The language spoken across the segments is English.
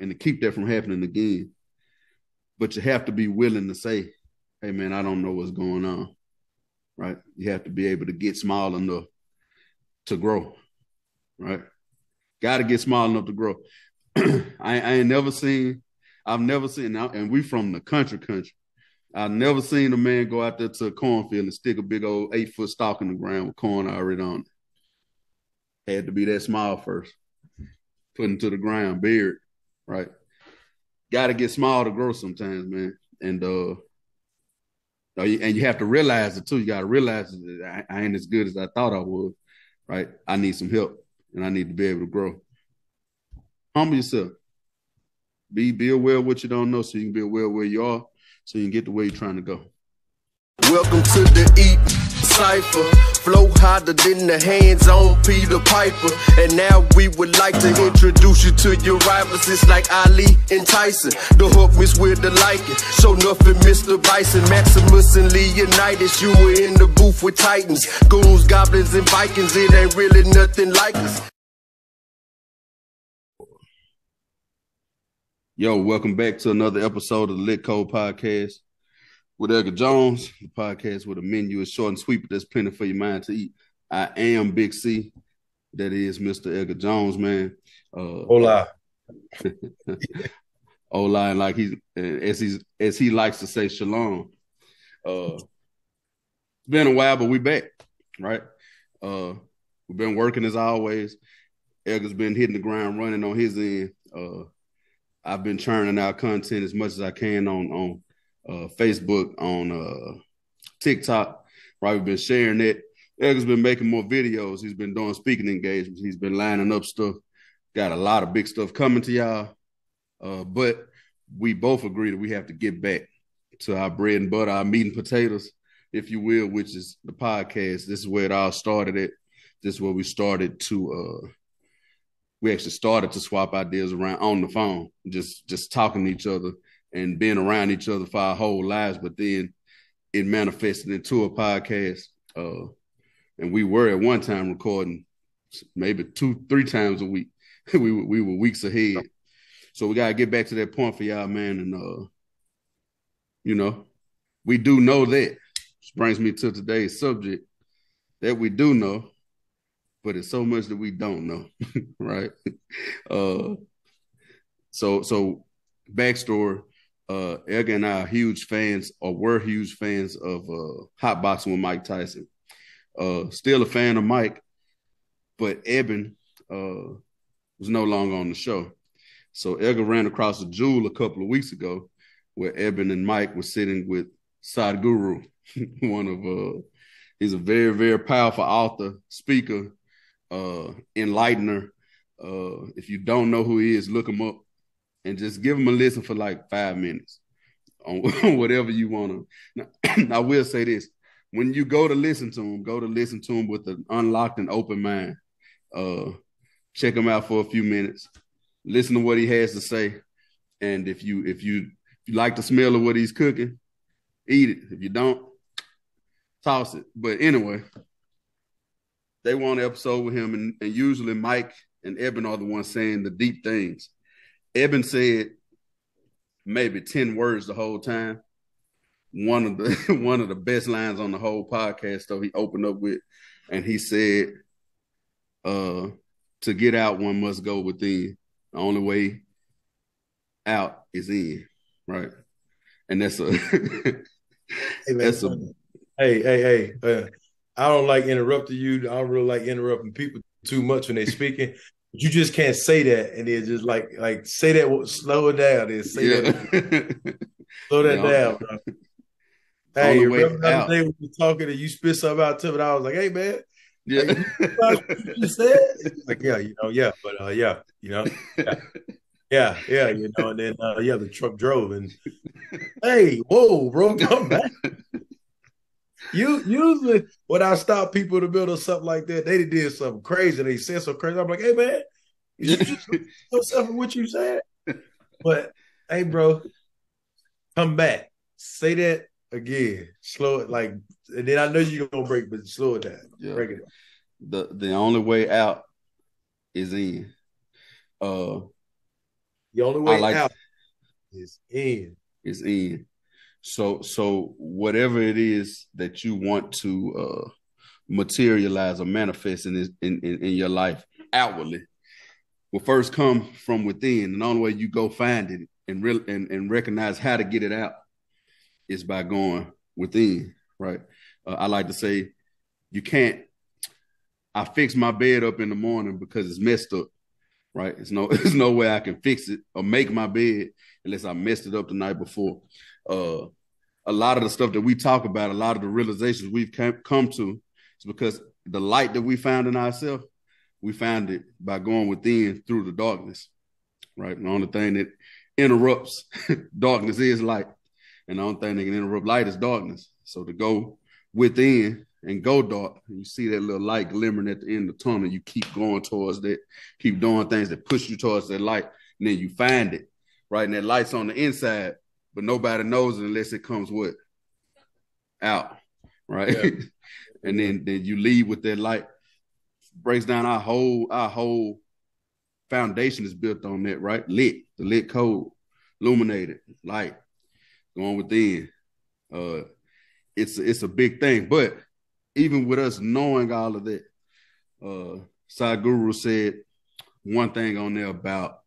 and to keep that from happening again. But you have to be willing to say, hey, man, I don't know what's going on, right? You have to be able to get small enough to grow, right? Got to get small enough to grow. I've never seen, and we from the country. I've never seen a man go out there to a cornfield and stick a big old 8-foot stalk in the ground with corn already on it. Had to be that small first. Put into the ground, buried, right? Got to get small to grow sometimes, man. And you have to realize it too. You got to realize that I ain't as good as I thought I was, right? I need some help, and I need to be able to grow. Humble yourself. Be aware of what you don't know, so you can be aware of where you are, so you can get to where you're trying to go. Welcome to the Ep2 flow harder than the hands on Peter Piper. And now we would like to introduce you to your rivals. It's like Ali and Tyson. The hook miss with the liking. So nothing, Mr. Bison, Maximus and Leonidas. You were in the booth with Titans, goons, goblins, and Vikings. It ain't really nothing like us. Yo, welcome back to another episode of the Lit Code Podcast with Edgar Jones, the podcast where the menu is short and sweet, but there's plenty for your mind to eat. I am Big C. That is Mr. Edgar Jones, man. Hola. Hola, and like as he likes to say, shalom. It's been a while, but we back, right? We've been working as always. Edgar's been hitting the ground running on his end. I've been churning out content as much as I can on Facebook, on TikTok, right? We've been sharing it. Edgar's been making more videos. He's been doing speaking engagements. He's been lining up stuff. Got a lot of big stuff coming to y'all. But we both agree that we have to get back to our bread and butter, our meat and potatoes, if you will, which is the podcast. This is where it all started at. This is where we started to we actually started to swap ideas around on the phone, just talking to each other and being around each other for our whole lives. But then it manifested into a podcast. And we were at one time recording maybe 2-3 times a week. we were weeks ahead. So we got to get back to that point for y'all, man. And, we do know that. Which brings me to today's subject that we do know, but it's so much that we don't know, right? So backstory, Edgar and I are huge fans, or were huge fans of hot boxing with Mike Tyson. Still a fan of Mike, but Eben was no longer on the show. So Edgar ran across a jewel a couple of weeks ago where Eben and Mike were sitting with Sadhguru, he's a very, very powerful author, speaker, enlightener. If you don't know who he is, look him up and just give him a listen for like 5 minutes on whatever you want to. Now, I will say this. When you go to listen to him with an unlocked and open mind. Check him out for a few minutes. Listen to what he has to say. And if you like the smell of what he's cooking, eat it. If you don't, toss it. But anyway, they want an episode with him, and usually Mike and Eben are the ones saying the deep things. Eben said maybe 10 words the whole time. One of the best lines on the whole podcast, though, he opened up with, and he said, to get out, one must go within. The only way out is in, right? And that's a Hey, I don't like interrupting you. I don't really like interrupting people too much when they're speaking. But you just can't say that and then just like say that, slow it down. Then say that. Slow that down, bro. Hey, you remember the other day when we were talking and you spit something out to me, and I was like, hey, man. Yeah. Like, you just said? Like, yeah, but yeah, and then the truck drove and hey, whoa, bro, come back. Usually when I stop people in the middle of something like that, they did something crazy. They said something crazy. I'm like, hey, man, you just yourself in what you said. But hey, bro, come back. Say that again. Slow it and then I know you're gonna break, but slow it down. Yeah. Break it down. The only way out is in. The only way out is in. Is in. So whatever it is that you want to materialize or manifest in your life outwardly will first come from within. And the only way you go find it and recognize how to get it out is by going within, right? I like to say, I fix my bed up in the morning because it's messed up, right? There's no way I can fix it or make my bed unless I messed it up the night before. A lot of the stuff that we talk about, a lot of the realizations we've come to is because the light that we found in ourselves, we found it by going within through the darkness, right? And the only thing that interrupts darkness is light. And the only thing that can interrupt light is darkness. So to go within and go dark, and you see that little light glimmering at the end of the tunnel, you keep going towards that, keep doing things that push you towards that light, and then you find it, right? And that light's on the inside, but nobody knows it unless it comes what? Out, right? Yeah. And then you leave with that light. Breaks down our whole foundation is built on that, right? The lit code, illuminated, light, going within. It's a big thing. But even with us knowing all of that, Sadhguru said one thing on there about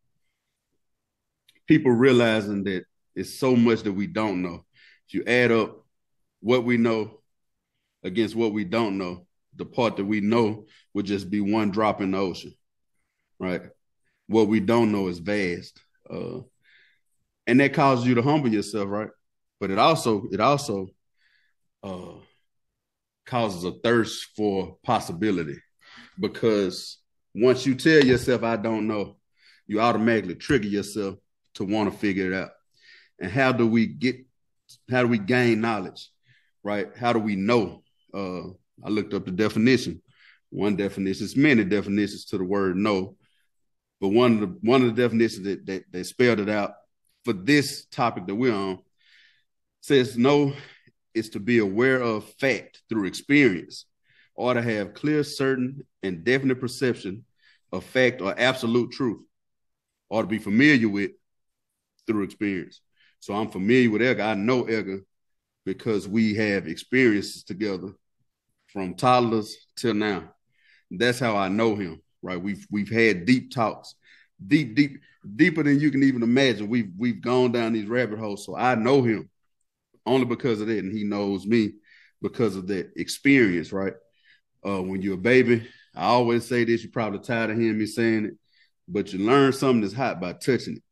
people realizing that it's so much that we don't know. If you add up what we know against what we don't know, the part that we know would just be one drop in the ocean, right? What we don't know is vast. And that causes you to humble yourself, right? But it also causes a thirst for possibility, because once you tell yourself, I don't know, you automatically trigger yourself to want to figure it out. And how do we gain knowledge, right? How do we know? I looked up the definition. One definition, it's many definitions to the word know, but one of the definitions that spelled it out for this topic that we're on says know is to be aware of fact through experience, or to have clear, certain, and definite perception of fact or absolute truth, or to be familiar with through experience. So I'm familiar with Edgar. I know Edgar because we have experiences together from toddlers till now. That's how I know him, right? We've had deep talks, deeper than you can even imagine. We've gone down these rabbit holes. So I know him only because of that, and he knows me because of that experience, right? When you're a baby, I always say this, you're probably tired of hearing me saying it, but you learn something that's hot by touching it.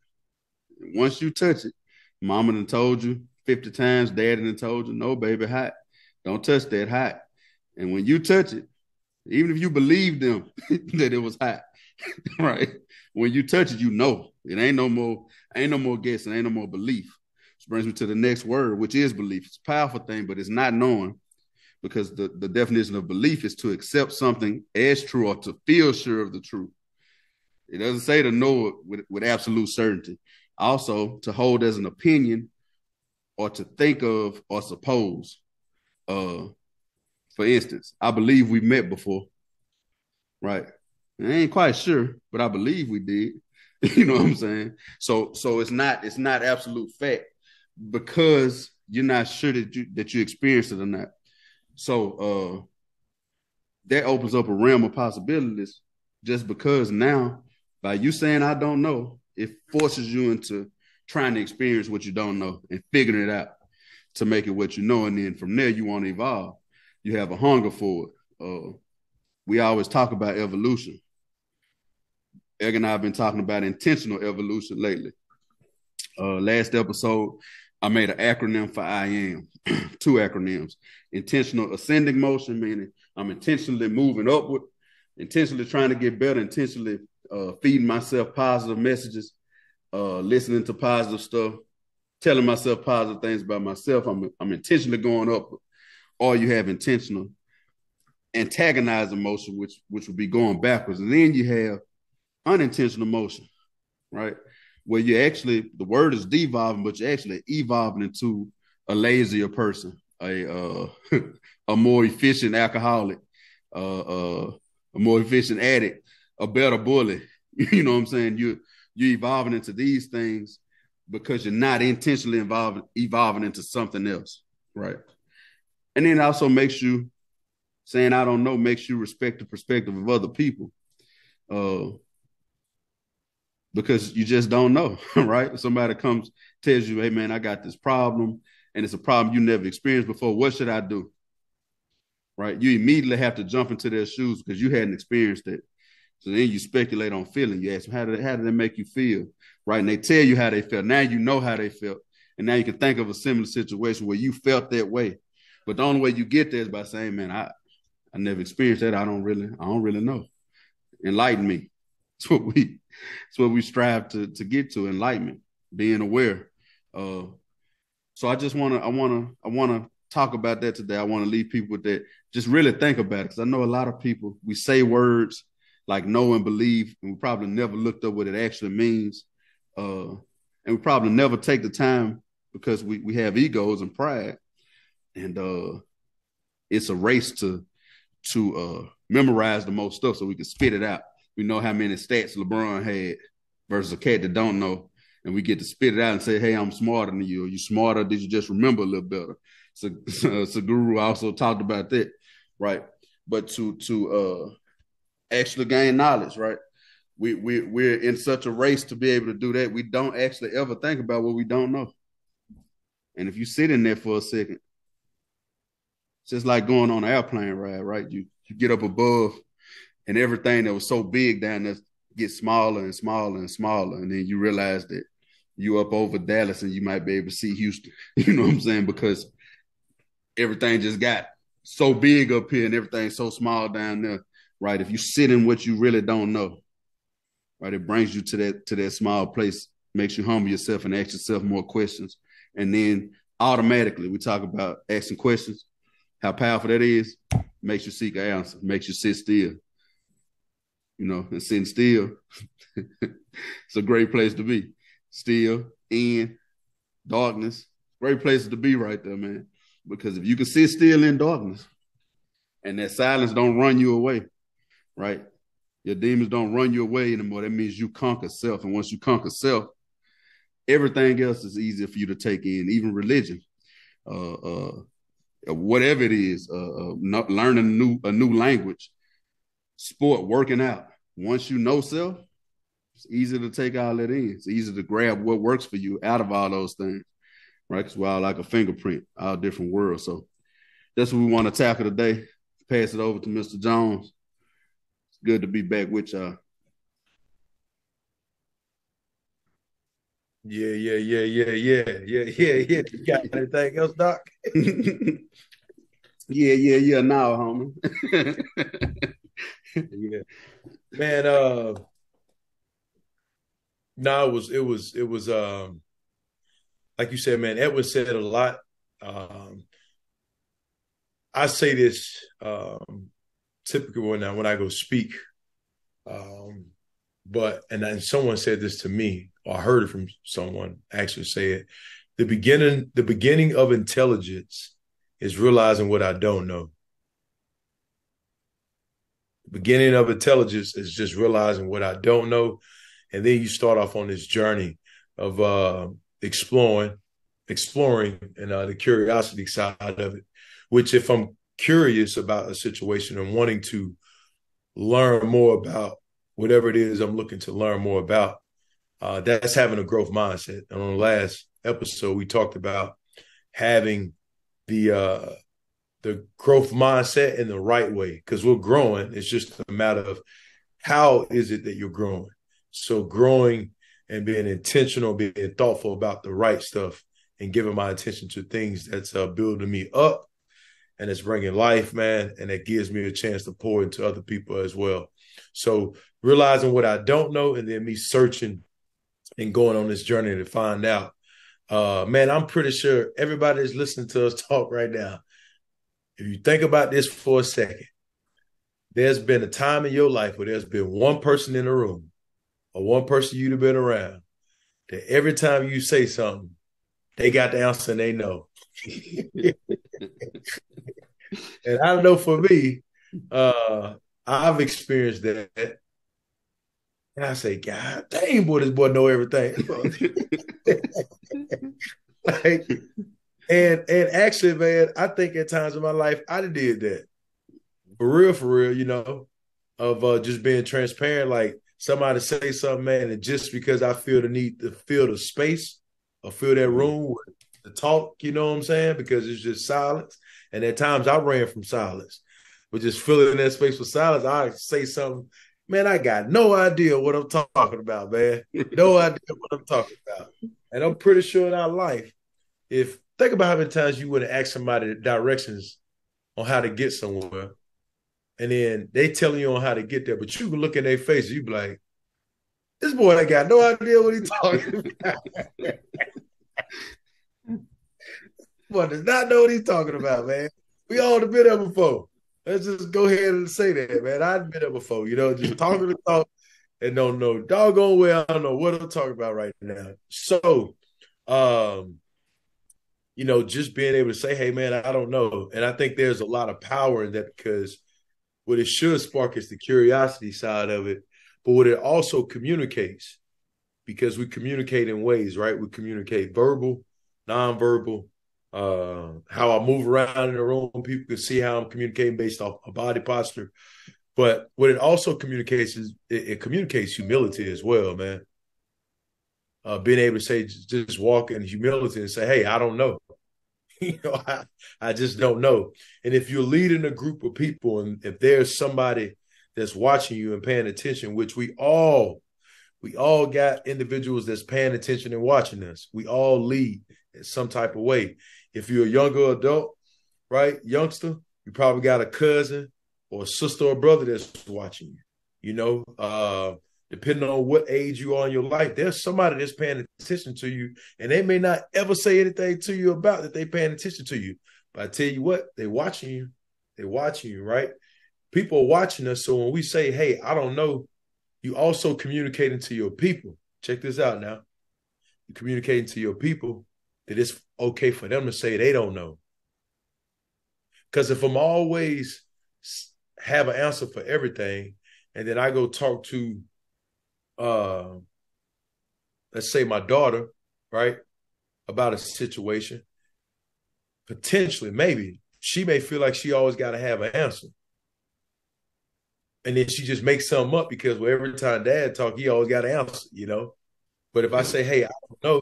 Once you touch it, mama done told you 50 times, daddy done told you, no, baby, hot. Don't touch that, hot. And when you touch it, even if you believe them that it was hot, right? When you touch it, you know. It ain't no more guessing, ain't no more belief. Which brings me to the next word, which is belief. It's a powerful thing, but it's not knowing, because the definition of belief is to accept something as true or to feel sure of the truth. It doesn't say to know it with absolute certainty. Also, to hold as an opinion or to think of or suppose. For instance, I believe we met before, right? I ain't quite sure, but I believe we did. You know what I'm saying? So it's not absolute fact because you're not sure that you experienced it or not. So that opens up a realm of possibilities, just because now by you saying I don't know, it forces you into trying to experience what you don't know and figuring it out to make it what you know. And then from there, you want to evolve. You have a hunger for it. We always talk about evolution. Egg and I have been talking about intentional evolution lately. Last episode, I made an acronym for I am. 2 acronyms. Intentional ascending motion, meaning I'm intentionally moving upward, intentionally trying to get better, intentionally feeding myself positive messages, listening to positive stuff, telling myself positive things about myself. I'm intentionally going upward. Or you have intentional antagonizing motion, which would be going backwards. And then you have unintentional motion, right? Where you actually, the word is devolving, but you're actually evolving into a lazier person, a more efficient alcoholic, a more efficient addict, a better bully. You know what I'm saying? you're evolving into these things because you're not intentionally evolving into something else, right? And then it also makes you, saying I don't know, makes you respect the perspective of other people, because you just don't know, right? Somebody comes, tells you, hey, man, I got this problem, and it's a problem you never experienced before. What should I do? Right? You immediately have to jump into their shoes because you hadn't experienced it. So then you speculate on feeling. You ask them, how did they make you feel? Right? And they tell you how they felt. Now you know how they felt. And now you can think of a similar situation where you felt that way. But the only way you get there is by saying, man, I never experienced that. I don't really know. Enlighten me. It's what we strive to get to, enlightenment, being aware. So I just wanna talk about that today. I want to leave people with that. Just really think about it, because I know a lot of people, we say words like know and believe, and we probably never looked up what it actually means. And we probably never take the time because we have egos and pride. And it's a race to memorize the most stuff so we can spit it out. We know how many stats LeBron had versus a cat that don't know. And we get to spit it out and say, hey, I'm smarter than you. Are you smarter? Did you just remember a little better? So Guru also talked about that, right? But to actually gain knowledge, right? We're in such a race to be able to do that. We don't actually ever think about what we don't know. And if you sit in there for a second, it's just like going on an airplane ride, right? You get up above, and everything that was so big down there gets smaller and smaller and smaller. And then you realize that you up over Dallas and you might be able to see Houston. You know what I'm saying? Because everything just got so big up here and everything's so small down there, right? If you sit in what you really don't know, right, it brings you to that small place, makes you humble yourself and ask yourself more questions. And then automatically, we talk about asking questions, how powerful that is, makes you seek an answer, makes you sit still. You know, and sitting still, it's a great place to be. Still, in darkness, great places to be right there, man. Because if you can sit still in darkness and that silence don't run you away, right? Your demons don't run you away anymore. That means you conquer self. And once you conquer self, everything else is easier for you to take in, even religion, whatever it is, learning a new language, sport, working out. Once you know self, it's easy to take all that in. It's easy to grab what works for you out of all those things, right? Because we're all like a fingerprint, all different worlds. So that's what we want to tackle today. Pass it over to Mr. Jones. It's good to be back with y'all. Yeah. You got anything else, Doc? Yeah. Now, homie. Yeah, man. No, it was like you said, man. Edwin said a lot. I say this typically when I go speak, and someone said this to me, or I heard it from someone actually say it. The beginning of intelligence is realizing what I don't know. The beginning of intelligence is just realizing what I don't know. And then you start off on this journey of exploring and the curiosity side of it, which if I'm curious about a situation and wanting to learn more about whatever it is I'm looking to learn more about, that's having a growth mindset. And on the last episode, we talked about having the growth mindset in the right way, because we're growing. It's just a matter of how is it that you're growing. So growing and being intentional, being thoughtful about the right stuff and giving my attention to things that's building me up and it's bringing life, man. And it gives me a chance to pour into other people as well. So realizing what I don't know and then me searching and going on this journey to find out. Man, I'm pretty sure everybody that's listening to us talk right now, if you think about this for a second, there's been a time in your life where there's been one person in the room or one person you've been around that every time you say something, they got the answer and they know. And I know for me, I've experienced that. And I say, God dang, boy, this boy know everything. Like, and actually, man, I think at times in my life I did that. For real, you know, of just being transparent. Like somebody say something, man, and just because I feel the need to fill the space or fill that room to talk, you know what I'm saying? Because it's just silence. And at times I ran from silence. But just filling that space with silence, I say something, man, I got no idea what I'm talking about, man. No idea what I'm talking about. And I'm pretty sure in our life, if think about how many times you would have asked somebody directions on how to get somewhere, and then they telling you on how to get there, but you can look in their face, you be like, this boy ain't got no idea what he's talking about. Boy does not know what he's talking about, man. We all have been there before. Let's just go ahead and say that, man. I've been there before, you know, just talking to talk and don't know doggone well. I don't know what I'm talking about right now. So, you know, just being able to say, hey, man, I don't know. And I think there's a lot of power in that because what it should spark is the curiosity side of it, but what it also communicates, because we communicate in ways, right? We communicate verbal, nonverbal, how I move around in the room. People can see how I'm communicating based off a body posture. But what it also communicates is it communicates humility as well, man. Being able to say, just walk in humility and say, hey, I don't know. You know, I just don't know. And if you're leading a group of people and if there's somebody that's watching you and paying attention, which we all got individuals that's paying attention and watching us. We all lead in some type of way. If you're a younger adult, right, youngster, you probably got a cousin or a sister or brother that's watching you. You know, depending on what age you are in your life, there's somebody that's paying attention to you, and they may not ever say anything to you about that they paying attention to you. But I tell you what, they're watching you. They're watching you, right? People are watching us. So when we say, hey, I don't know, you also communicating to your people. Check this out now. You're communicating to your people that it's okay for them to say they don't know. Because if I'm always have an answer for everything, and then I go talk to let's say my daughter, right, about a situation, potentially, maybe, she may feel like she always got to have an answer. And then she just makes something up because well, every time dad talk, he always got an answer, you know? But if I say, hey, I don't know,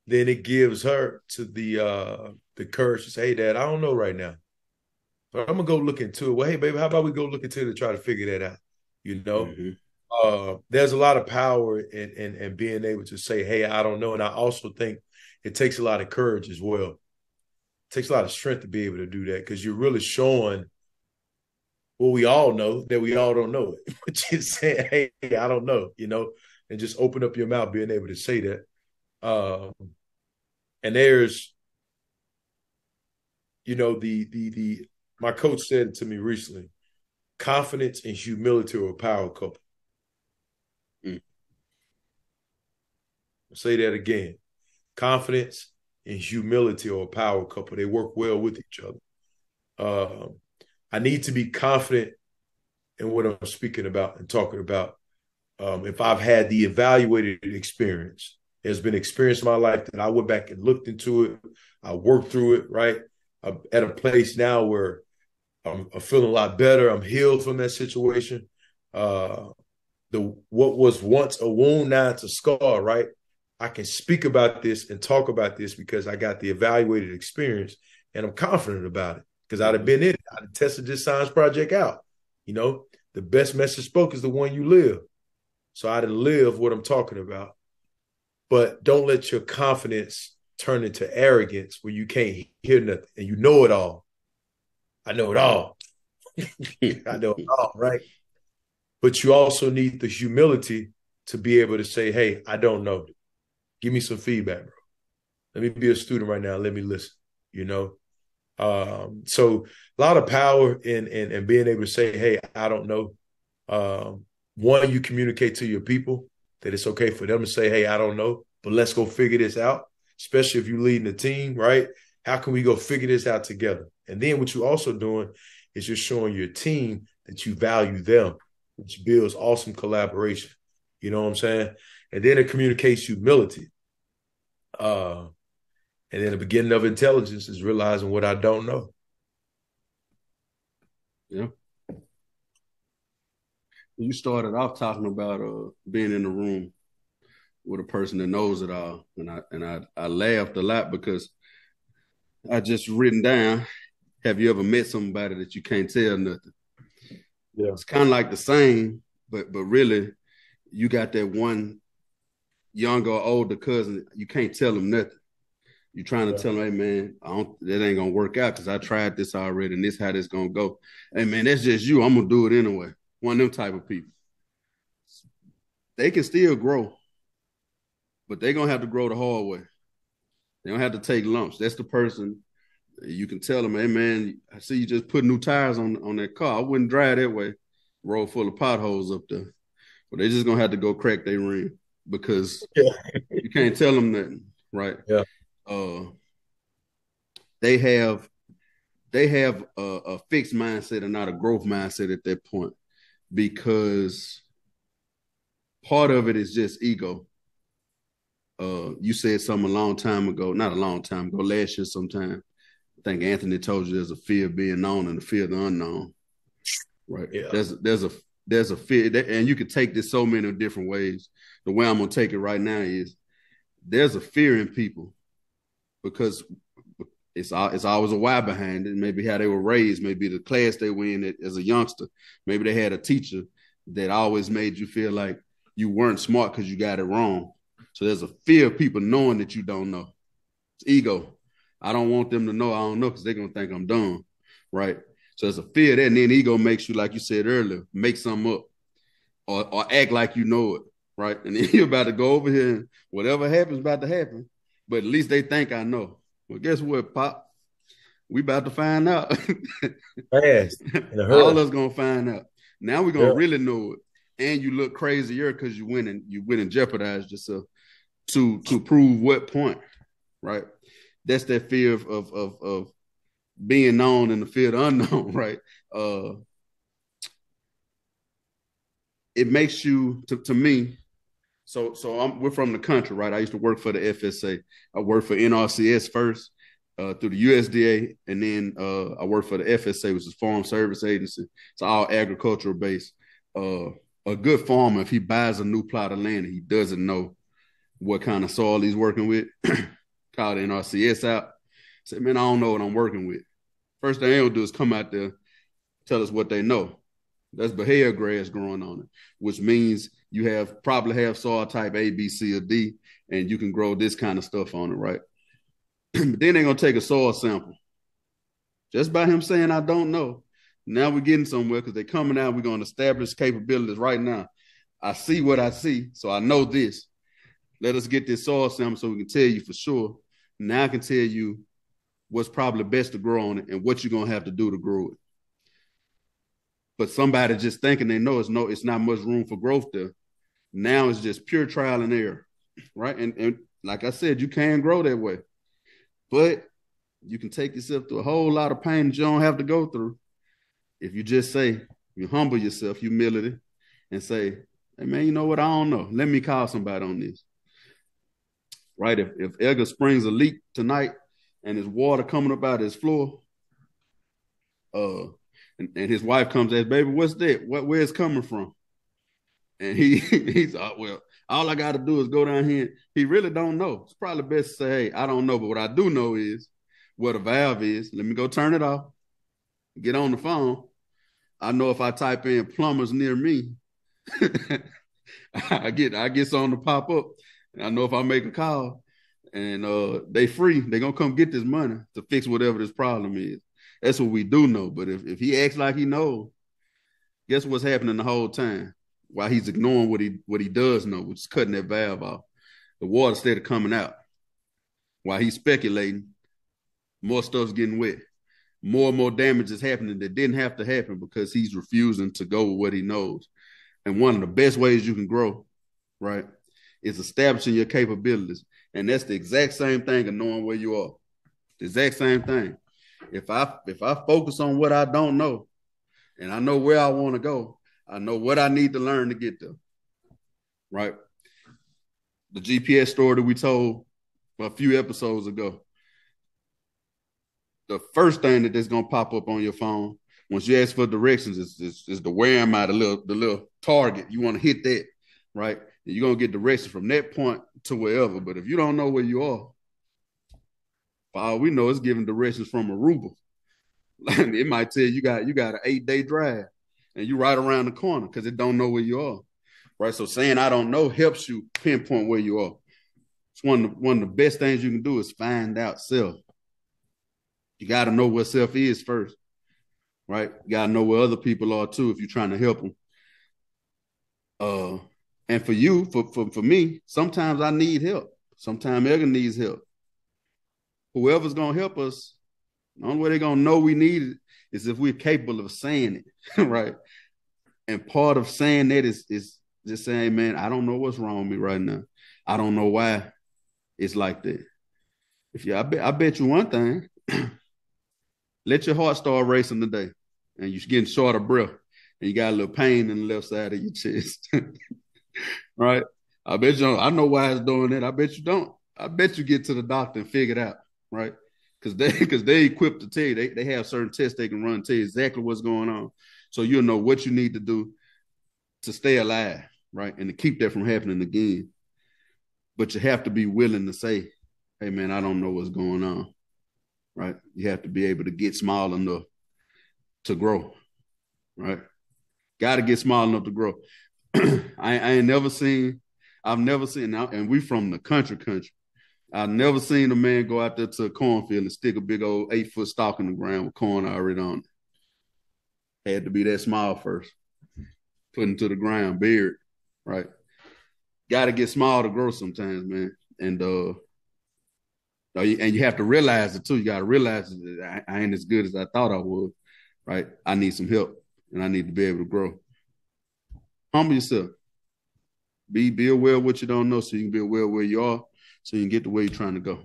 then it gives her to the courage to say, hey, dad, I don't know right now. But I'm going to go look into it. Well, hey, baby, how about we go look into it and try to figure that out, you know? Mm-hmm. There's a lot of power in being able to say, hey, I don't know. And I also think it takes a lot of courage as well. It takes a lot of strength to be able to do that because you're really showing what we all know that we all don't know it. But you're saying, hey, I don't know, you know, and just open up your mouth being able to say that. And there's, you know, my coach said it to me recently, confidence and humility are a power couple. I'll say that again. Confidence and humility are a power couple. They work well with each other. I need to be confident in what I'm speaking about and talking about. If I've had the evaluated experience, there's been experience in my life that I went back and looked into it. I worked through it, right? I'm at a place now where I'm feeling a lot better. I'm healed from that situation. What was once a wound, now it's a scar, right? I can speak about this and talk about this because I got the evaluated experience and I'm confident about it because I'd have been in it. I'd have tested this science project out. You know, the best message spoke is the one you live. So I didn't live what I'm talking about. But don't let your confidence turn into arrogance where you can't hear nothing and you know it all. I know it all. I know it all, right? But you also need the humility to be able to say, hey, I don't know. Give me some feedback, bro. Let me be a student right now. Let me listen, you know? So a lot of power in being able to say, hey, I don't know. One, you communicate to your people that it's okay for them to say, hey, I don't know, but let's go figure this out, especially if you're leading a team, right? How can we go figure this out together? And then what you're also doing is you're showing your team that you value them, which builds awesome collaboration. You know what I'm saying? And then it communicates humility. And then the beginning of intelligence is realizing what I don't know. Yeah. You started off talking about being in the room with a person that knows it all, and I laughed a lot because I just written down, have you ever met somebody that you can't tell nothing? Yeah. It's kind of like the same, but really, you got that one younger or older cousin, you can't tell them nothing. You're trying to tell them, hey man, that ain't gonna work out because I tried this already, and this how this gonna go. Hey man, that's just you. I'm gonna do it anyway. One of them type of people. They can still grow, but they're gonna have to grow the hard way. They don't have to take lumps. That's the person you can tell them, hey man, I see you just put new tires on that car. I wouldn't drive that way. Road full of potholes up there. But they're just gonna have to go crack their rim because you can't tell them nothing, right? Yeah. They have a fixed mindset and not a growth mindset at that point, because part of it is just ego. You said something a long time ago, not a long time ago, last year sometime. I think Anthony told you there's a fear of being known and a fear of the unknown, right? Yeah. There's a fear, and you can take this so many different ways. The way I'm gonna take it right now is there's a fear in people because it's always a why behind it. Maybe how they were raised, maybe the class they were in as a youngster. Maybe they had a teacher that always made you feel like you weren't smart because you got it wrong. So there's a fear of people knowing that you don't know. It's ego. I don't want them to know I don't know because they're going to think I'm dumb, right? So there's a fear of that, and then ego makes you, like you said earlier, make something up or act like you know it, right? And then you're about to go over here and whatever happens about to happen, but at least they think I know. Well, guess what, Pop? We about to find out. Fast. All of us going to find out. Now we're going to really know it. And you look crazier because you went and jeopardized yourself to prove what point, right? That's that fear of being known and the fear of the unknown, right? It makes you, to me, so we're from the country, right? I used to work for the FSA. I worked for NRCS first through the USDA, and then I worked for the FSA, which is Farm Service Agency. It's all agricultural based. A good farmer, if he buys a new plot of land and he doesn't know what kind of soil he's working with, call the NRCS out, say, man, I don't know what I'm working with. First thing they'll do is come out there, tell us what they know. That's Bahia grass growing on it, which means you probably have soil type A, B, C, or D, and you can grow this kind of stuff on it, right? But then they're going to take a soil sample. Just by him saying, I don't know, now we're getting somewhere because they're coming out. We're going to establish capabilities right now. I see what I see, so I know this. Let us get this soil sample so we can tell you for sure. Now I can tell you what's probably best to grow on it and what you're going to have to do to grow it. But somebody just thinking they know it's not much room for growth there. Now it's just pure trial and error, right? And like I said, you can grow that way. But you can take yourself through a whole lot of pain that you don't have to go through. If you just say, you humble yourself, humility, and say, hey, man, you know what? I don't know. Let me call somebody on this. Right? If Edgar springs a leak tonight and there's water coming up out of his floor, and his wife comes and says, baby, what's that? Where it's coming from? And he's well, all I got to do is go down here. He really don't know. It's probably best to say, hey, I don't know. But what I do know is what a valve is. Let me go turn it off. Get on the phone. I know if I type in plumbers near me, I get something to pop up. And I know if I make a call and they free, they're gonna come get this money to fix whatever this problem is. That's what we do know. But if he acts like he knows, guess what's happening the whole time? While he's ignoring what he does know, which is cutting that valve off. The water instead of coming out. While he's speculating, more stuff's getting wet. More and more damage is happening that didn't have to happen because he's refusing to go with what he knows. And one of the best ways you can grow, right, is establishing your capabilities. And that's the exact same thing of knowing where you are. The exact same thing. If I focus on what I don't know and I know where I want to go, I know what I need to learn to get there. right? The GPS story that we told a few episodes ago. The first thing that's going to pop up on your phone once you ask for directions is the where am I, the little target. You want to hit that, right? And you're going to get directions from that point to wherever. But if you don't know where you are, for all we know, it's giving directions from Aruba. It might tell you got an 8-day drive and you right around the corner because it don't know where you are, right? So saying I don't know helps you pinpoint where you are. It's one of the best things you can do is find out self. You got to know what self is first, right? You got to know where other people are too if you're trying to help them. And for you, for me, sometimes I need help. Sometimes Edgar needs help. Whoever's going to help us, the only way they're going to know we need it is if we're capable of saying it, right? And part of saying that is just saying, man, I don't know what's wrong with me right now. I don't know why it's like that. I bet you one thing, let your heart start racing today and you're getting short of breath and you got a little pain in the left side of your chest, right? I bet you don't. I know why it's doing that. I bet you don't. I bet you get to the doctor and figure it out, right? Because they equipped to tell you. They have certain tests they can run to tell you exactly what's going on. So you'll know what you need to do to stay alive, right? And to keep that from happening again. But you have to be willing to say, hey, man, I don't know what's going on, right? You have to be able to get small enough to grow, right? Got to get small enough to grow. I've never seen, and we from the country. I've never seen a man go out there to a cornfield and stick a big old 8-foot stalk in the ground with corn already on it. Had to be that small first. Put into the ground, buried, right? Got to get small to grow sometimes, man. And you have to realize it too. You got to realize that I ain't as good as I thought I would, right? I need some help, and I need to be able to grow. Humble yourself. Be aware of what you don't know so you can be aware of where you are so you can get to where you're trying to go.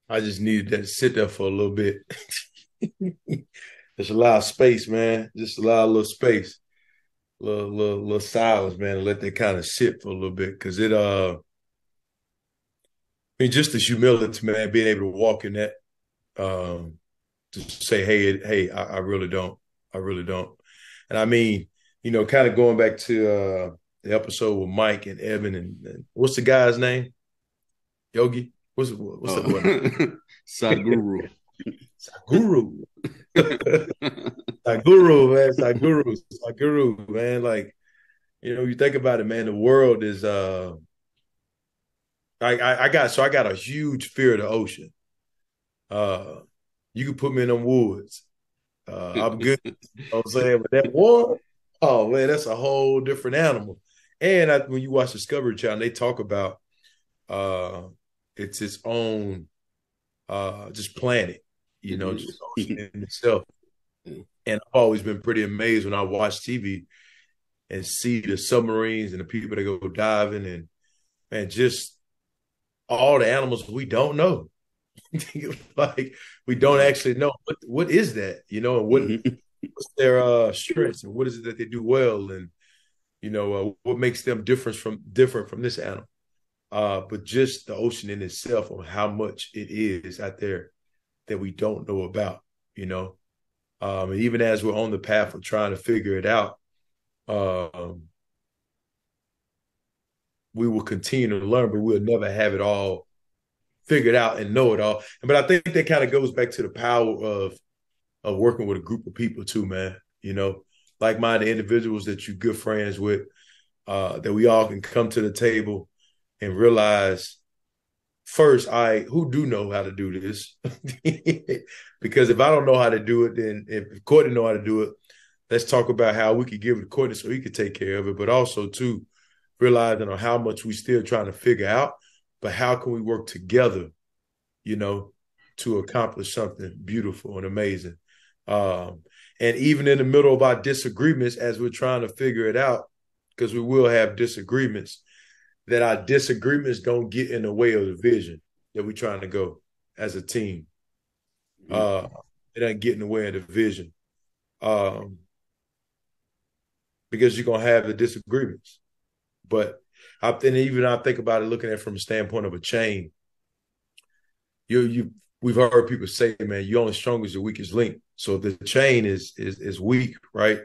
I just needed that to sit there for a little bit. Just allow space, man. Just allow a little space. Little silence, man, and let that kind of sit for a little bit. Cause it I mean, just the humility, man, being able to walk in that, to say, hey, I really don't. I really don't. And I mean, kind of going back to the episode with Mike and Evan and what's the guy's name? Yogi? What's that one? Sadhguru. Sadhguru. Sadhguru, man. Sadhguru, man. Like, you think about it, man, the world is I got a huge fear of the ocean. You can put me in them woods. I'm good. You know what I'm saying? But that water, oh man, that's a whole different animal. And when you watch Discovery Channel, they talk about it's its own just planet, just ocean in itself. And I've always been pretty amazed when I watch TV and see the submarines and the people that go diving and just all the animals we don't know. Like we don't actually know what is that, and what's their strengths and what is it that they do well, and what makes them different from this animal. But just the ocean in itself, on how much it is out there that we don't know about, and even as we're on the path of trying to figure it out, we will continue to learn, but we'll never have it all figured out and know it all. But I think that kind of goes back to the power of working with a group of people too, man. Like-minded individuals that you're good friends with, that we all can come to the table and realize first, who do know how to do this? Because if I don't know how to do it, then if Courtney know how to do it, let's talk about how we could give it to Courtney so he could take care of it. But also too, realizing on how much we still trying to figure out, but how can we work together, to accomplish something beautiful and amazing. And even in the middle of our disagreements, as we're trying to figure it out, because we will have disagreements, that our disagreements don't get in the way of the vision that we're trying to go as a team. It doesn't get in the way of the vision. Because you're gonna have the disagreements. But I think about it looking at it from a standpoint of a chain. We've heard people say, man, you're only strong as your weakest link. So the chain is weak, right?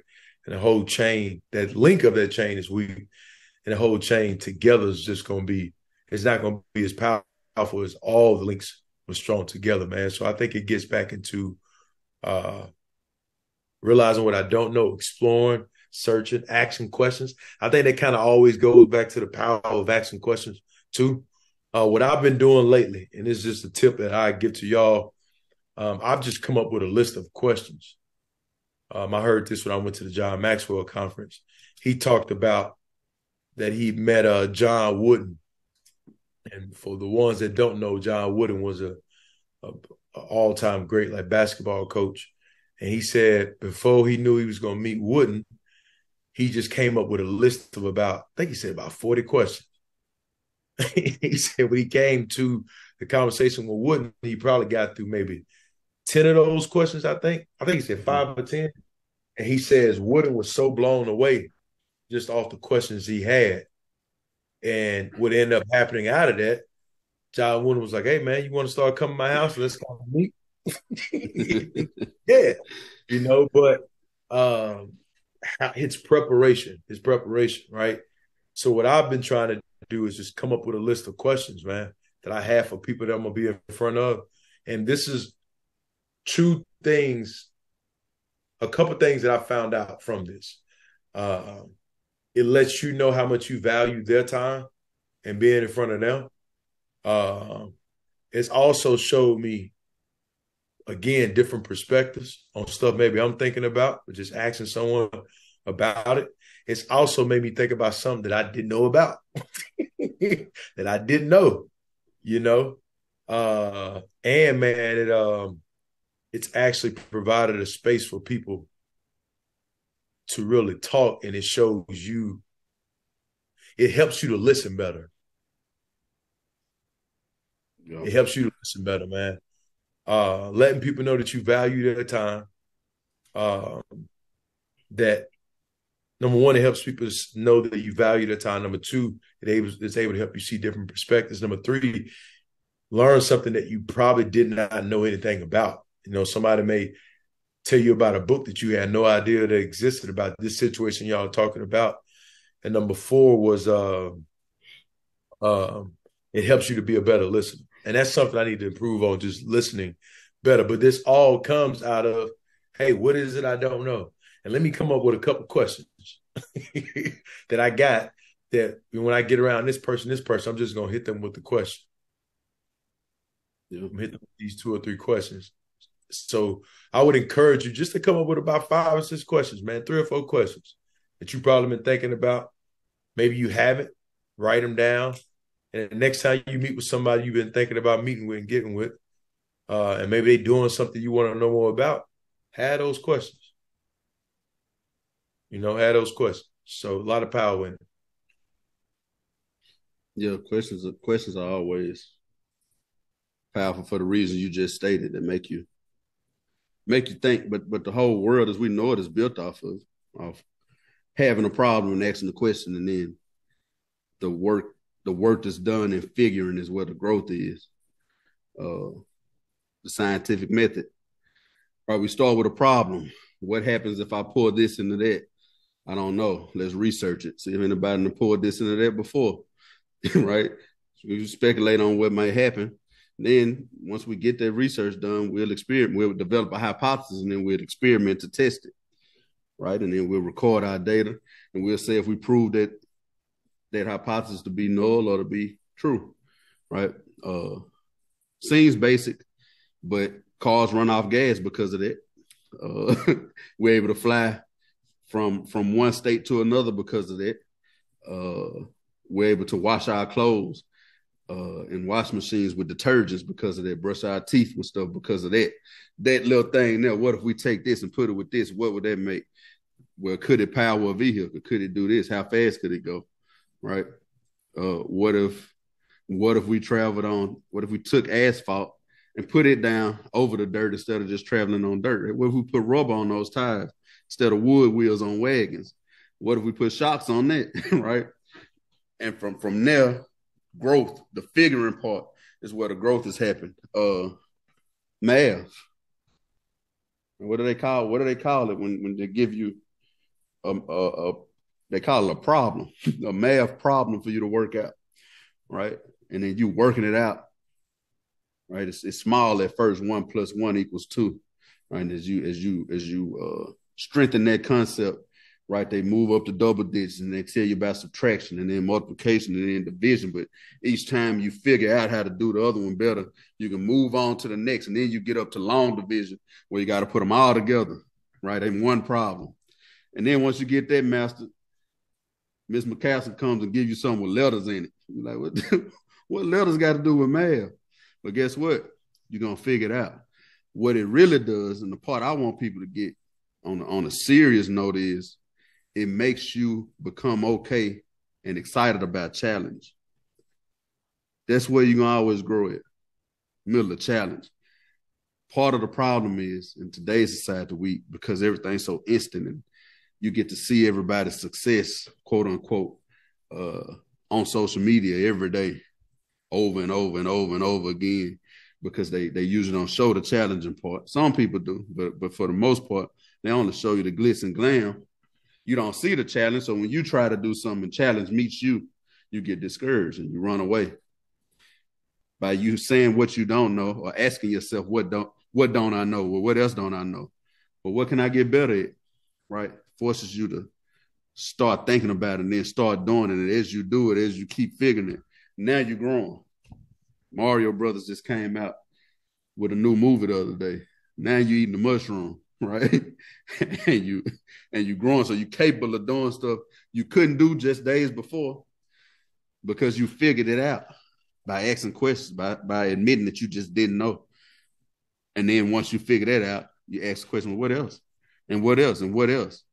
And the whole chain, that link of that chain is weak. And the whole chain together is just gonna be, it's not gonna be as powerful as all the links were strong together, man. So I think it gets back into realizing what I don't know, exploring, searching, asking questions. I think that kind of always goes back to the power of asking questions too. What I've been doing lately, and this is just a tip that I give to y'all, I've just come up with a list of questions. I heard this when I went to the John Maxwell conference. He talked about that he met John Wooden. And for the ones that don't know, John Wooden was a all-time great like basketball coach. And he said before he knew he was going to meet Wooden, he just came up with a list of about 40 questions. He said when he came to the conversation with Wooden, he probably got through maybe 10 of those questions, I think. He said 5 or 10. And he says Wooden was so blown away just off the questions he had. And what ended up happening out of that, John Wooden was like, hey, man, you want to start coming to my house? Let's come meet. Yeah. But his preparation, right? So what I've been trying to do is just come up with a list of questions, man, that I have for people that I'm going to be in front of. And this is 2 things, a couple things that I found out from this. It lets you know how much you value their time and being in front of them. It's also showed me, again, different perspectives on stuff maybe I'm thinking about, or just asking someone about it. It's also made me think about something that I didn't know about, that I didn't know, and man, it's actually provided a space for people to really talk, and it shows you, it helps you to listen better. Yep. It helps you to listen better, man. Letting people know that you value their time. That number one, it helps people know that you value their time. Number 2, it's able to help you see different perspectives. Number 3, learn something that you probably did not know anything about. Somebody may tell you about a book that you had no idea that existed about this situation y'all are talking about. And number 4 was it helps you to be a better listener. And that's something I need to improve on, just listening better. But this all comes out of, hey, what is it I don't know? And let me come up with a couple questions that I got, that when I get around this person, I'm just going to hit them with the question. I'm hitting them with these 2 or 3 questions. So I would encourage you just to come up with about 5 or 6 questions, man, 3 or 4 questions that you've probably been thinking about. Maybe you haven't. Write them down. And the next time you meet with somebody you've been thinking about meeting with and getting with, and maybe they're doing something you want to know more about, have those questions. Have those questions. So a lot of power in it. Yeah, questions are always powerful for the reasons you just stated, that make you think. But the whole world as we know it is built off of having a problem and asking the question, and then the work that's done in figuring is where the growth is. The scientific method. Right, we start with a problem. What happens if I pour this into that? I don't know. Let's research it. See if anybody done poured this into that before. Right? So we speculate on what might happen. Then once we get that research done, we'll develop a hypothesis, and then we'll experiment to test it. Right? And then we'll record our data, and we'll say if we prove that hypothesis to be null or to be true. Right? Seems basic, but cars run off gas because of that. We're able to fly from one state to another because of that. We're able to wash our clothes in wash machines with detergents because of that. Brush our teeth with stuff because of that. That little thing there. What if we take this and put it with this? What would that make? Well, could it power a vehicle? Could it do this? How fast could it go? Right? What if we took asphalt and put it down over the dirt instead of just traveling on dirt? What if we put rubber on those tires instead of wood wheels on wagons? What if we put shocks on that, right? And from there, growth, the figuring part is where the growth has happened. Math. What do they call it when they give you they call it a problem, a math problem for you to work out, right? And then you working it out, right? It's small at first. 1 + 1 = 2, right? And as you strengthen that concept, right? They move up to double digits and they tell you about subtraction and then multiplication and then division. But each time you figure out how to do the other one better, you can move on to the next. And then you get up to long division where you got to put them all together, right? In one problem. And then once you get that mastered, Miss McCaslin comes and gives you something with letters in it. You're like, what letters got to do with math? But guess what? You're going to figure it out. What it really does, and the part I want people to get on a serious note is, it makes you become okay and excited about challenge. That's where you're going to always grow at, middle of challenge. Part of the problem is, in today's society, because everything's so instant and you get to see everybody's success, quote unquote, on social media every day, over and over and over and over again, because they usually don't show the challenging part. Some people do, but for the most part, they only show you the glitz and glam. You don't see the challenge. So when you try to do something and challenge meets you, you get discouraged and you run away. By you saying what you don't know or asking yourself, what don't I know? Well, what else don't I know? But what can I get better at? Right? Forces you to start thinking about it and then start doing it. And as you do it, as you keep figuring it, now you're growing. Mario Brothers just came out with a new movie the other day. Now you eating the mushroom, right? and you growing, so you're capable of doing stuff you couldn't do just days before because you figured it out by asking questions, by admitting that you just didn't know. And then once you figure that out, you ask the question, well, what else? And what else? And what else?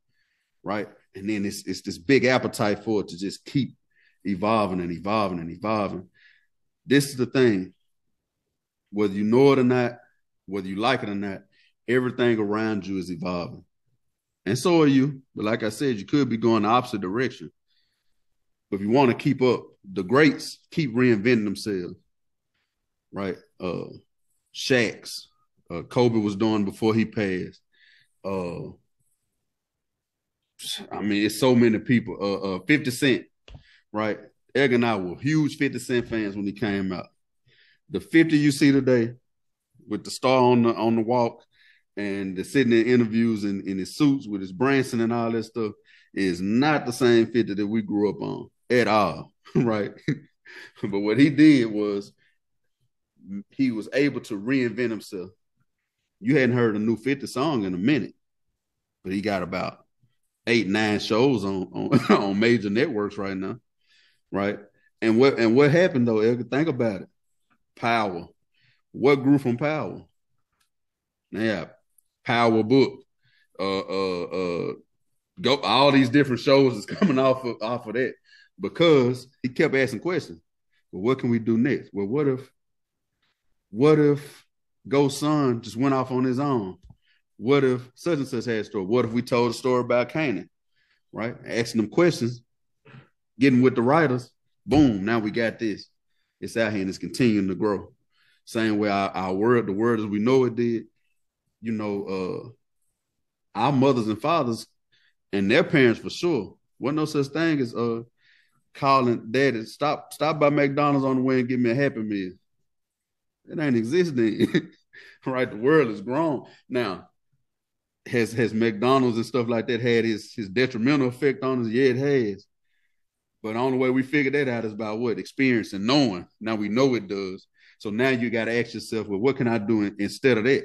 Right? And then it's this big appetite for it to just keep evolving and evolving and evolving. This is the thing. Whether you know it or not, whether you like it or not, everything around you is evolving. And so are you. But like I said, you could be going the opposite direction. But if you want to keep up, the greats keep reinventing themselves. Right? Shaq's. Kobe was doing before he passed. I mean, it's so many people. 50 Cent, right? Edgar and I were huge 50 Cent fans when he came out. The 50 you see today with the star on the walk and the sitting in interviews in his suits with his Branson and all that stuff is not the same 50 that we grew up on at all, right? But what he did was he was able to reinvent himself. You hadn't heard a new 50 song in a minute, but he got about 8-9 shows on major networks right now, right? And what happened though, Edgar? Think about it. Power. What grew from Power? Yeah, Power Book. Go. All these different shows is coming off of that because he kept asking questions. Well, what can we do next? Well, what if Go Son just went off on his own? What if such and such had a story? What if we told a story about Canaan? Right? Asking them questions, getting with the writers. Boom, now we got this. It's out here and it's continuing to grow. Same way our world, the world as we know it did. You know, our mothers and fathers and their parents for sure. Wasn't no such thing as calling daddy, stop by McDonald's on the way and give me a Happy Meal. It ain't existing. Right? The world has grown. Now, has McDonald's and stuff like that had his detrimental effect on us? Yeah, it has. But the only way we figure that out is by what? Experience and knowing. Now we know it does. So now you got to ask yourself, well, what can I do instead of that?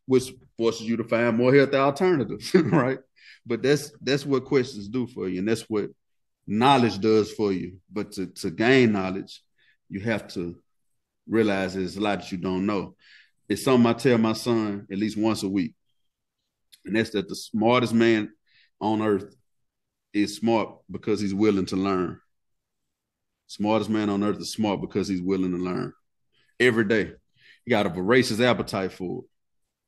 Which forces you to find more healthy alternatives, right? But that's what questions do for you, and that's what knowledge does for you. But to gain knowledge, you have to realize there's a lot that you don't know. It's something I tell my son at least once a week, and that's that the smartest man on earth is smart because he's willing to learn. Smartest man on earth is smart because he's willing to learn every day. He got a voracious appetite for it,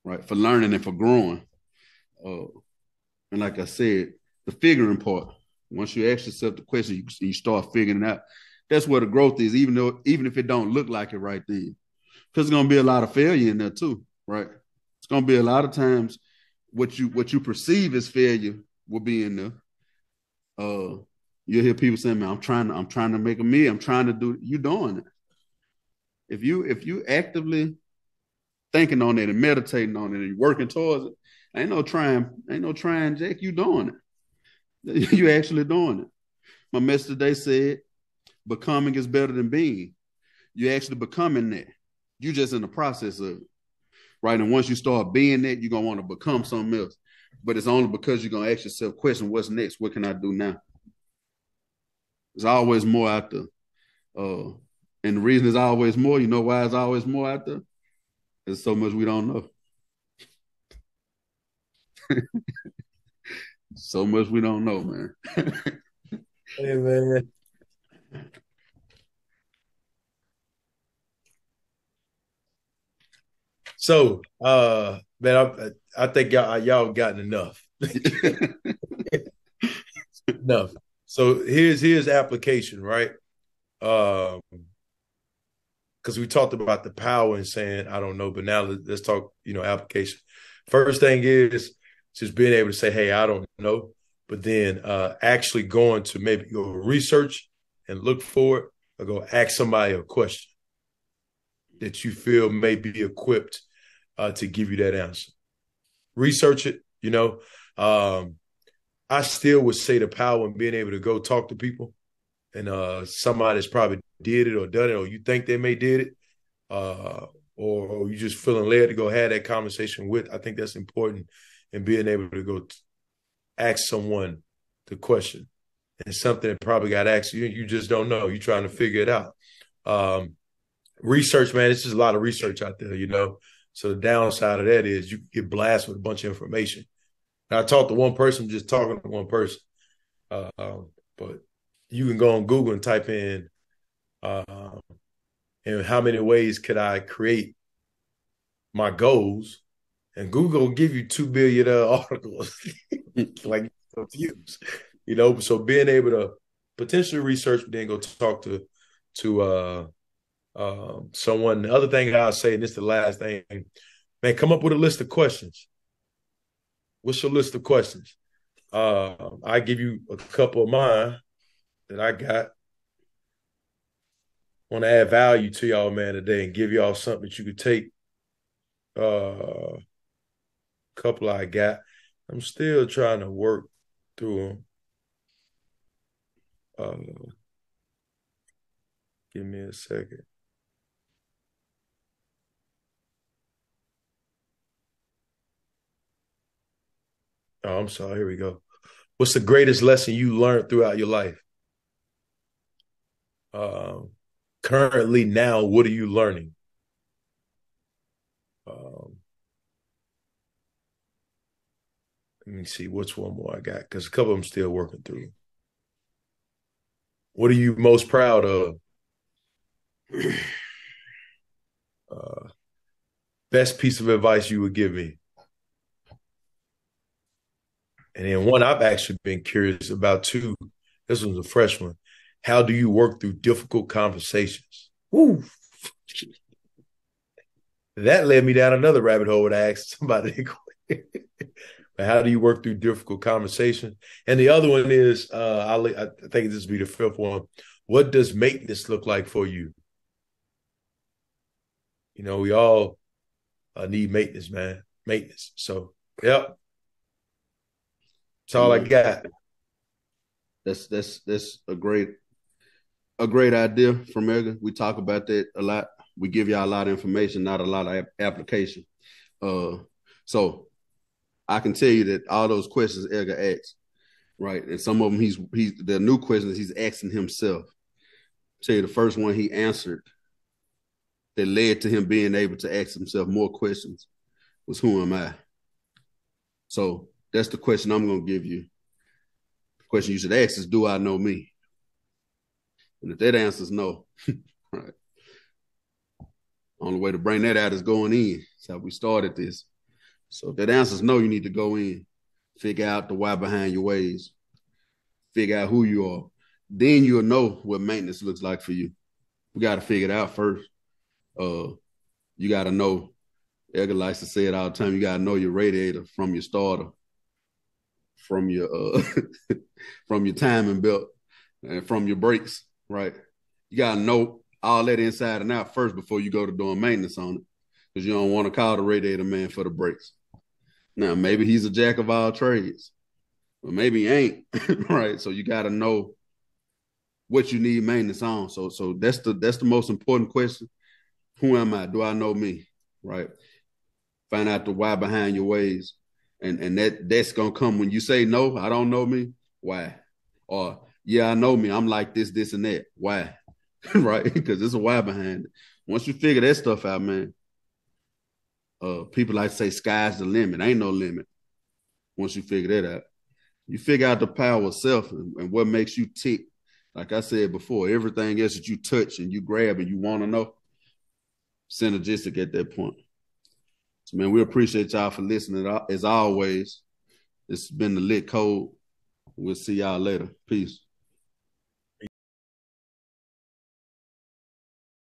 right? For learning and for growing. And like I said, the figuring part, once you ask yourself the question, you start figuring it out. That's where the growth is, even if it don't look like it right then. Because there's gonna be a lot of failure in there too, right? It's gonna be a lot of times what you perceive as failure will be in there. You'll hear people saying, "Man, I'm trying to make a meal. I'm trying to do." You doing it. If you actively thinking on it and meditating on it and you're working towards it, ain't no trying, Jack. You doing it. You actually doing it. My message today said, "Becoming is better than being." You actually becoming that. You just in the process of it, right? And once you start being that, you're gonna want to become something else. But it's only because you're gonna ask yourself, question, what's next? What can I do now? There's always more out there. And the reason there's always more, you know why there's always more out there? There's so much we don't know. So much we don't know, man. Hey, man. So, man, I think y'all gotten enough. Enough. So here's application, right? Because we talked about the power and saying I don't know, but now let's talk, application. First thing is just being able to say, hey, I don't know, but then actually going to maybe go research and look for it, or go ask somebody a question that you feel may be equipped to give you that answer. Research it, I still would say the power in being able to go talk to people, and somebody that's probably did it or done it, or you think they may did it, or you just feeling led to go have that conversation with. I think that's important in being able to go ask someone the question. And something that probably got asked you just don't know. You're trying to figure it out. Research, man, it's just a lot of research out there, So the downside of that is you get blasted with a bunch of information. And I talked to one person, just talking to one person. But you can go on Google and type in, and how many ways could I create my goals? And Google will give you 2 billion articles, like views, So being able to potentially research, but then go talk to someone. The other thing I'll say, and this is the last thing, man, come up with a list of questions. What's your list of questions? I give you a couple of mine that I got. Want to add value to y'all, man, today, and give y'all something that you could take. Couple I got. I'm still trying to work through them. Give me a second. Oh, I'm sorry. Here we go. What's the greatest lesson you learned throughout your life? Currently, now, what are you learning? Let me see which one more I got, because a couple of them still working through. What are you most proud of? Best piece of advice you would give me? And then one I've actually been curious about too. This one's a fresh one. How do you work through difficult conversations? Woo. That led me down another rabbit hole when I asked somebody. How do you work through difficult conversations? And the other one is, I think this will be the fifth one. What does maintenance look like for you? We all need maintenance, man. Maintenance. So, yep. That's all I got. That's a great idea from Edgar. We talk about that a lot. We give y'all a lot of information, not a lot of application. So I can tell you that all those questions Edgar asked, right? And some of them the new questions he's asking himself. I'll tell you the first one he answered that led to him being able to ask himself more questions was, who am I? So that's the question I'm going to give you. The question you should ask is, do I know me? And if that answer's no, right, only way to bring that out is going in. That's how we started this. So if that answer's no, you need to go in, figure out the why behind your ways, figure out who you are. Then you'll know what maintenance looks like for you. We got to figure it out first. You got to know, Edgar likes to say it all the time, you got to know your radiator from your starter, from your from your timing belt, and from your brakes, right? You got to know all that inside and out first before you go to doing maintenance on it, because you don't want to call the radiator man for the brakes. Now, maybe he's a jack of all trades, but maybe he ain't, right? So you got to know what you need maintenance on. So that's the most important question. Who am I? Do I know me? Right? Find out the why behind your ways. And that's gonna come when you say no, I don't know me. Why? Or yeah, I know me. I'm like this, and that. Why? Right? Because there's a why behind it. Once you figure that stuff out, man, people like to say sky's the limit. Ain't no limit. Once you figure that out, you figure out the power of self and what makes you tick. Like I said before, everything else that you touch and you grab and you want to know, synergistic at that point. So, man, we appreciate y'all for listening. As always, it's been the Lit Code. We'll see y'all later. Peace.